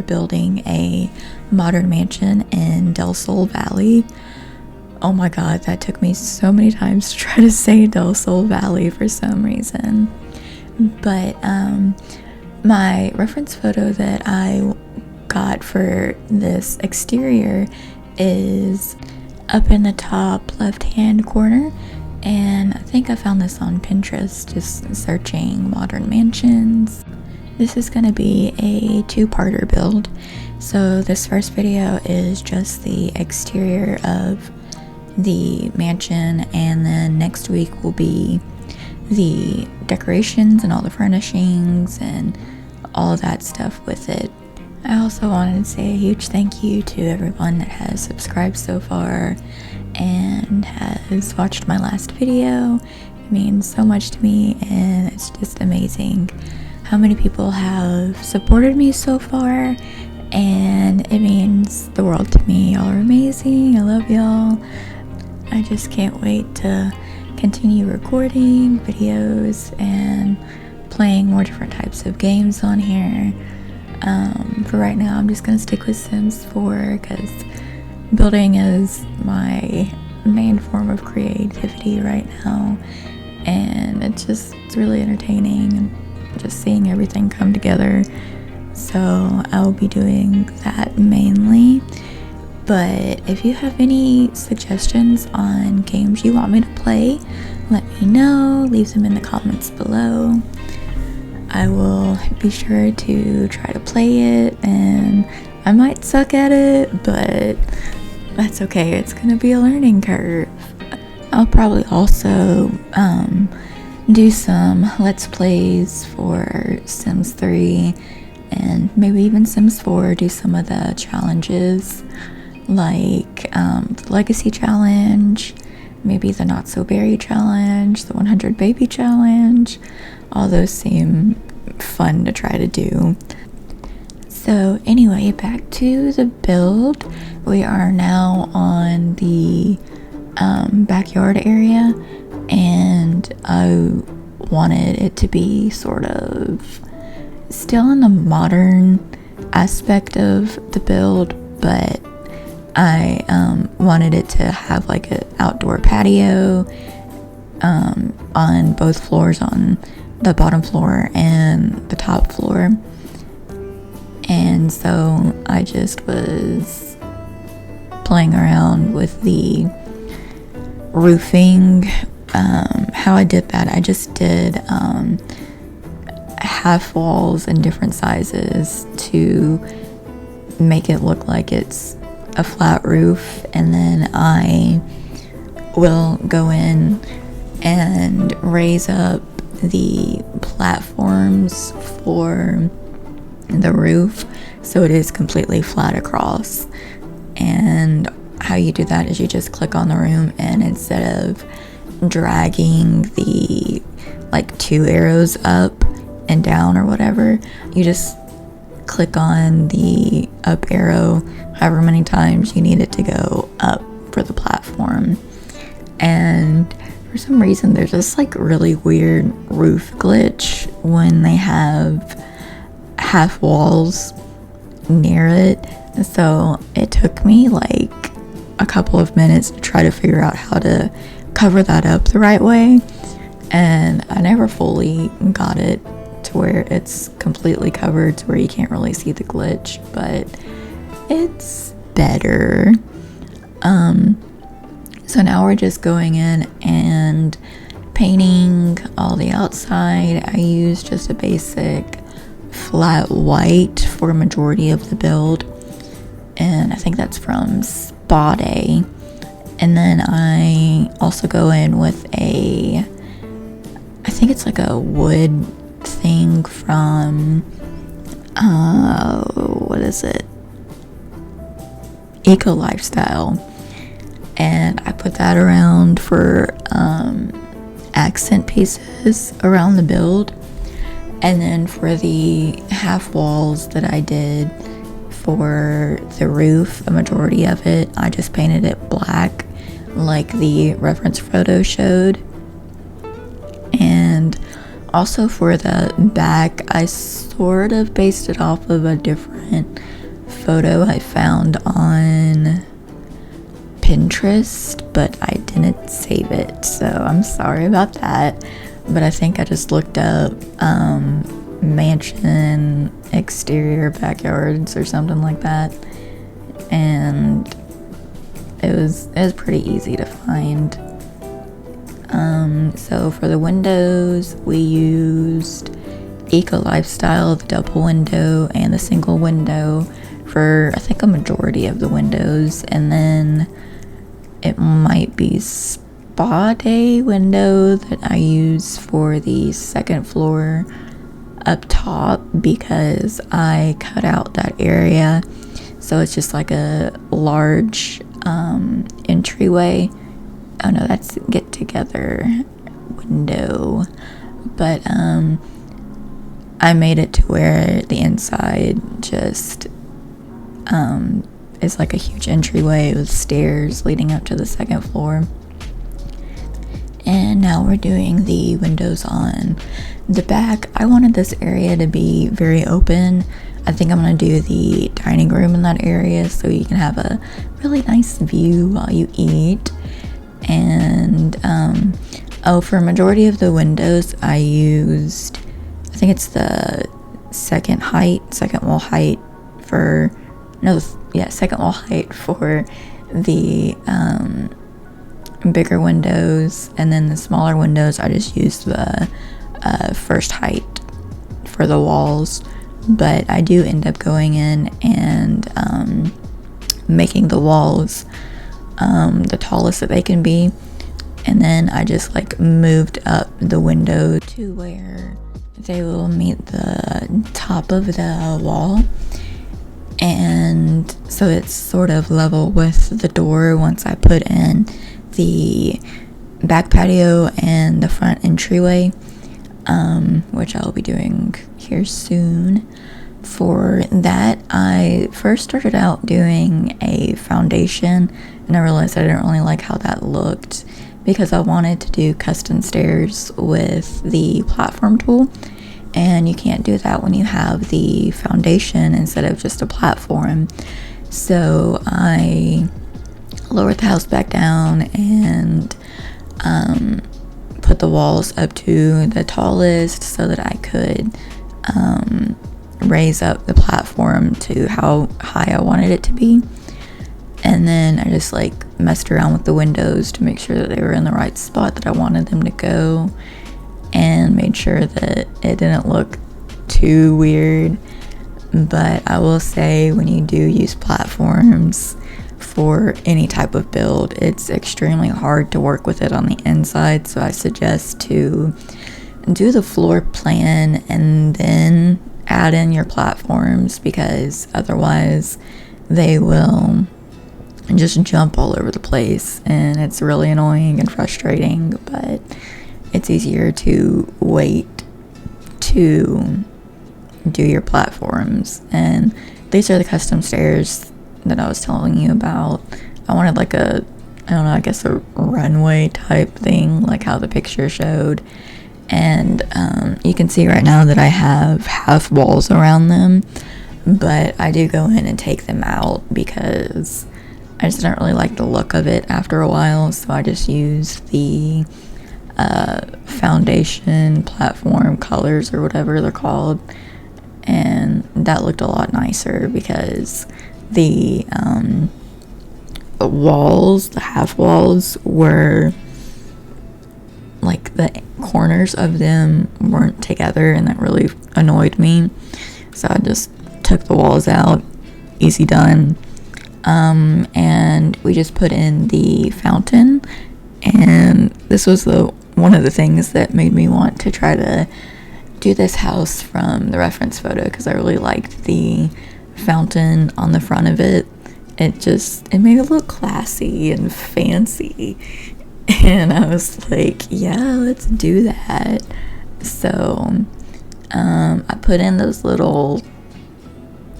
building a modern mansion in Del Sol Valley. Oh my god, that took me so many times to try to say Del Sol Valley for some reason. But my reference photo that I got for this exterior is up in the top left-hand corner, and I think I found this on Pinterest just searching modern mansions. This is going to be a two-parter build. So this first video is just the exterior of the mansion, and then next week will be the decorations and all the furnishings and all that stuff with it. I also wanted to say a huge thank you to everyone that has subscribed so far and has watched my last video. It means so much to me, and it's just amazing how many people have supported me so far, and it means the world to me. Y'all are amazing. I love y'all. I just can't wait to continue recording videos and playing more different types of games on here. For right now, I'm just gonna stick with Sims 4 because building is my main form of creativity right now, and it's really entertaining and just seeing everything come together. So I'll be doing that mainly. But if you have any suggestions on games you want me to play, let me know. Leave them in the comments below. I will be sure to try to play it, and I might suck at it, but that's okay. It's gonna be a learning curve. I'll probably also do some Let's Plays for Sims 3 and maybe even Sims 4, do some of the challenges like the Legacy Challenge, maybe the Not So Berry Challenge, the 100 Baby Challenge. All those seem fun to try to do. So anyway, back to the build. We are now on the backyard area, and I wanted it to be sort of still in the modern aspect of the build, but I wanted it to have like an outdoor patio on both floors, on the bottom floor and the top floor. And so I just was playing around with the roofing. How I did that, I just did half walls in different sizes to make it look like it's a flat roof, and then I will go in and raise up the platforms for the roof so it is completely flat across. And how you do that is you just click on the room, and instead of dragging the like two arrows up and down or whatever, you just click on the up arrow however many times you need it to go up for the platform. And for some reason there's this like really weird roof glitch when they have half walls near it, so it took me like a couple of minutes to try to figure out how to cover that up the right way, and I never fully got it to where it's completely covered to where you can't really see the glitch, but it's better. So now we're just going in and painting all the outside. I used just a basic flat white for a majority of the build, and I think that's from Spa Day. And then I also go in with I think it's like a wood thing from what is it, Eco Lifestyle, and I put that around for accent pieces around the build. And then for the half walls that I did for the roof, a majority of it, I just painted it black like the reference photo showed. And Also for the back, I sort of based it off of a different photo I found on Pinterest, but I didn't save it, so I'm sorry about that. But I think I just looked up mansion exterior backyards or something like that, and it was pretty easy to find. So for the windows, we used Eco Lifestyle, the double window, and the single window for I think a majority of the windows, and then it might be Spa Day window that I use for the second floor up top, because I cut out that area so it's just like a large entryway. Oh no, that's get together window, but I made it to where the inside just is like a huge entryway with stairs leading up to the second floor. And now we're doing the windows on the back. I wanted this area to be very open. I think I'm going to do the dining room in that area so you can have a really nice view while you eat. And for a majority of the windows, I used, I think it's the second wall height for the bigger windows, and then the smaller windows I just used the first height for the walls. But I do end up going in and making the walls the tallest that they can be, and then I just like moved up the window to where they will meet the top of the wall, and so it's sort of level with the door once I put in the back patio and the front entryway, which I'll be doing here soon. For that, I first started out doing a foundation, and I realized I didn't really like how that looked because I wanted to do custom stairs with the platform tool, and you can't do that when you have the foundation instead of just a platform. So I lowered the house back down and put the walls up to the tallest so that I could raise up the platform to how high I wanted it to be. And then I just like messed around with the windows to make sure that they were in the right spot that I wanted them to go, and made sure that it didn't look too weird. But I will say, when you do use platforms for any type of build, it's extremely hard to work with it on the inside, so I suggest to do the floor plan and then add in your platforms, because otherwise they will just jump all over the place and it's really annoying and frustrating. But it's easier to wait to do your platforms. And these are the custom stairs that I was telling you about. I wanted like a, I don't know, I guess a runway type thing, like how the picture showed. And you can see right now that I have half walls around them, but I do go in and take them out because I just didn't really like the look of it after a while. So I just use the foundation platform colors or whatever they're called, and that looked a lot nicer because the walls, the half walls, were like the corners of them weren't together, and that really annoyed me. So I just took the walls out. Easy done. And we just put in the fountain, and this was one of the things that made me want to try to do this house from the reference photo, because I really liked the fountain on the front of it. It made it look classy and fancy. And I was like, yeah, let's do that. So I put in those little,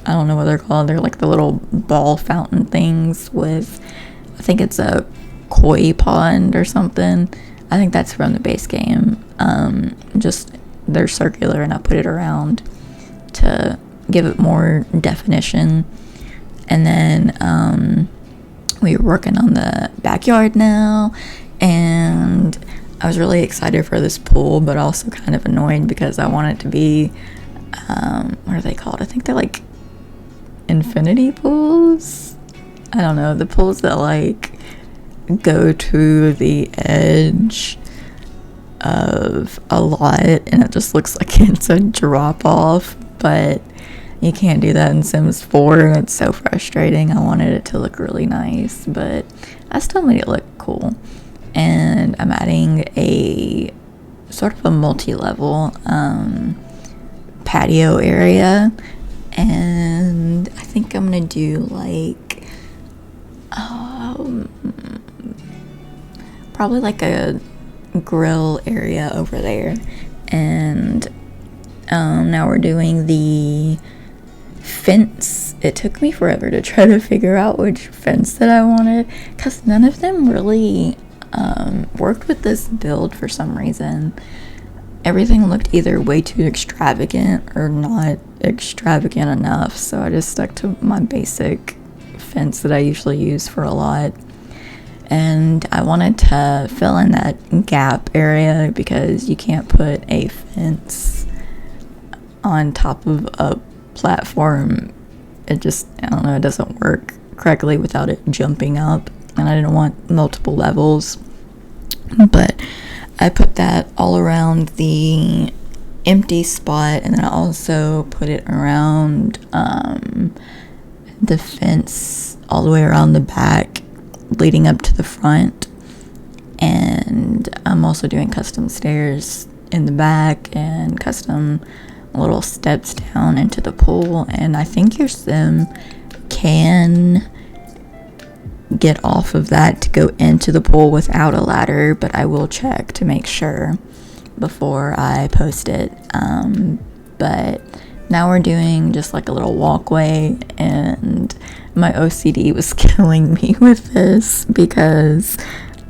I don't know what they're called. They're like the little ball fountain things with, I think it's a koi pond or something. I think that's from the base game. Just they're circular, and I put it around to give it more definition. And then we were working on the backyard now, and I was really excited for this pool, but also kind of annoyed because I want it to be what are they called? I think they're like infinity pools. I don't know, the pools that like go to the edge of a lot and it just looks like it's a drop off, but you can't do that in Sims 4 and it's so frustrating. I wanted it to look really nice, but I still made it look cool. And I'm adding a sort of a multi-level patio area, and I think I'm gonna do like probably like a grill area over there. And now we're doing the fence. It took me forever to try to figure out which fence that I wanted because none of them really worked with this build for some reason. Everything looked either way too extravagant or not extravagant enough, so I just stuck to my basic fence that I usually use for a lot. And I wanted to fill in that gap area because you can't put a fence on top of a platform. It just, I don't know, it doesn't work correctly without it jumping up, and I didn't want multiple levels. But I put that all around the empty spot, and then I also put it around the fence all the way around the back leading up to the front. And I'm also doing custom stairs in the back and custom little steps down into the pool. And I think your sim can get off of that to go into the pool without a ladder, but I will check to make sure before I post it. But now we're doing just like a little walkway, and my OCD was killing me with this because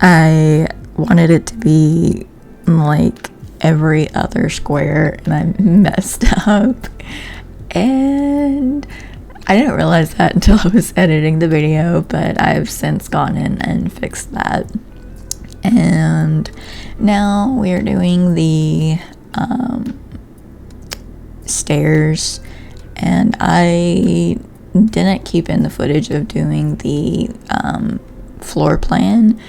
I wanted it to be like every other square, and I messed up. And I didn't realize that until I was editing the video, but I've since gone in and fixed that. And now we are doing the stairs, and I didn't keep in the footage of doing the floor plan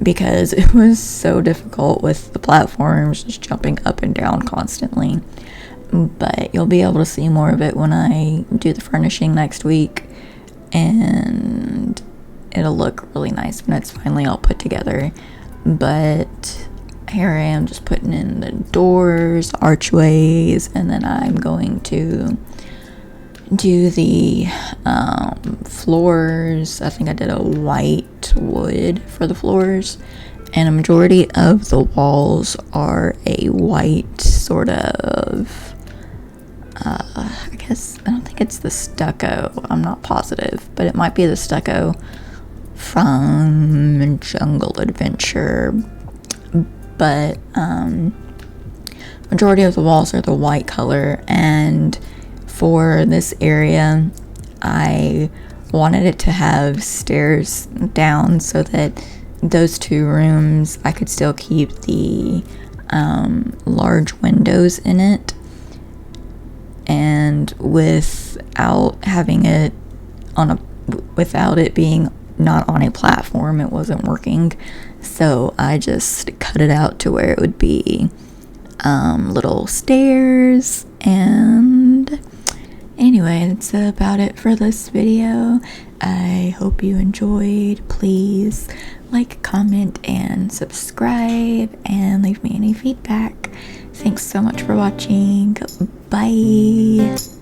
because it was so difficult with the platforms just jumping up and down constantly. But you'll be able to see more of it when I do the furnishing next week, and it'll look really nice when it's finally all put together. But here I am just putting in the doors, archways, and then I'm going to do the floors. I think I did a white wood for the floors, and a majority of the walls are a white sort of I don't think it's the stucco, I'm not positive, but it might be the stucco from Jungle Adventure. But majority of the walls are the white color, and for this area I wanted it to have stairs down so that those two rooms I could still keep the large windows in it, and without having it without it being not on a platform, it wasn't working. So I just cut it out to where it would be little stairs. And anyway, that's about it for this video. I hope you enjoyed. Please like, comment, and subscribe, and leave me any feedback. Thanks so much for watching. Bye.